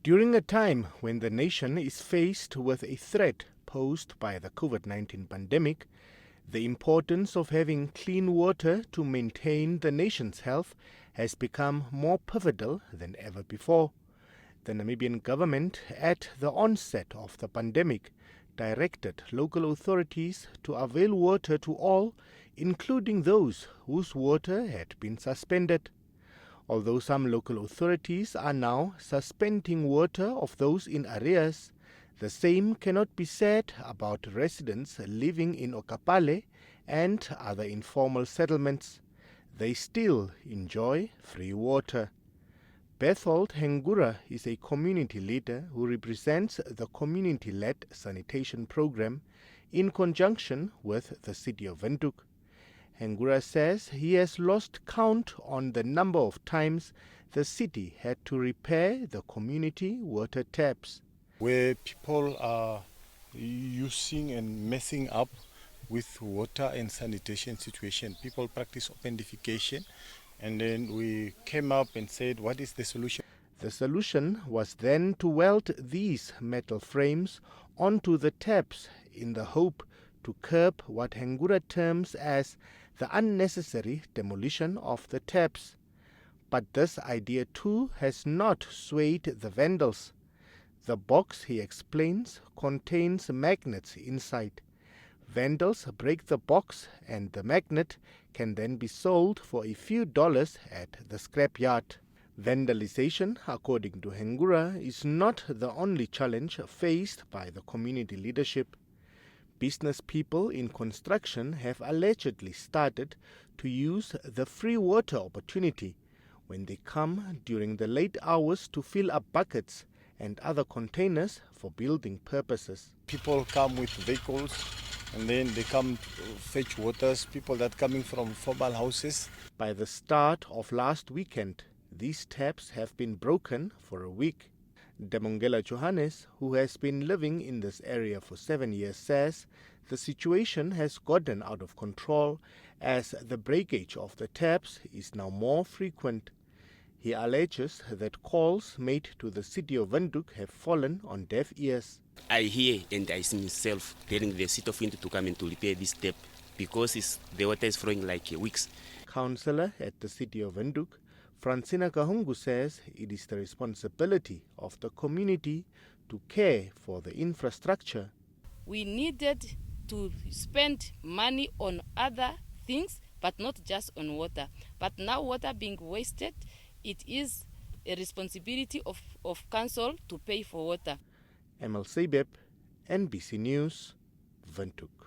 During a time when the nation is faced with a threat posed by the COVID-19 pandemic, the importance of having clean water to maintain the nation's health has become more pivotal than ever before. The Namibian government, at the onset of the pandemic, directed local authorities to avail water to all, including those whose water had been suspended. Although some local authorities are now suspending water of those in arrears, the same cannot be said about residents living in Okapale and other informal settlements. They still enjoy free water. Berthold Hengura is a community leader who represents the community-led sanitation program in conjunction with the city of Windhoek. Hengura says he has lost count on the number of times the city had to repair the community water taps. Where people are using and messing up with water and sanitation situation. People practice open defecation, and then we came up and said, what is the solution? The solution was then to weld these metal frames onto the taps in the hope to curb what Hengura terms as the unnecessary demolition of the taps. But this idea too has not swayed the vandals. The box, he explains, contains magnets inside. Vandals break the box and the magnet can then be sold for a few dollars at the scrapyard. Vandalization, according to Hengura, is not the only challenge faced by the community leadership. Business people in construction have allegedly started to use the free water opportunity when they come during the late hours to fill up buckets and other containers for building purposes. People come with vehicles and then they come to fetch waters, people that coming from formal houses. By the start of last weekend, these taps have been broken for a week. Demongela Johannes, who has been living in this area for 7 years, says the situation has gotten out of control as the breakage of the taps is now more frequent. He alleges that calls made to the city of Windhoek have fallen on deaf ears. I hear and I see myself telling the city of Windhoek to come and to repair this tap because the water is flowing like weeks. Councillor at the city of Windhoek, Francina Kahungu, says it is the responsibility of the community to care for the infrastructure. We needed to spend money on other things, but not just on water. But now water being wasted, it is a responsibility of council to pay for water. Emil Sebeb, NBC News, Windhoek.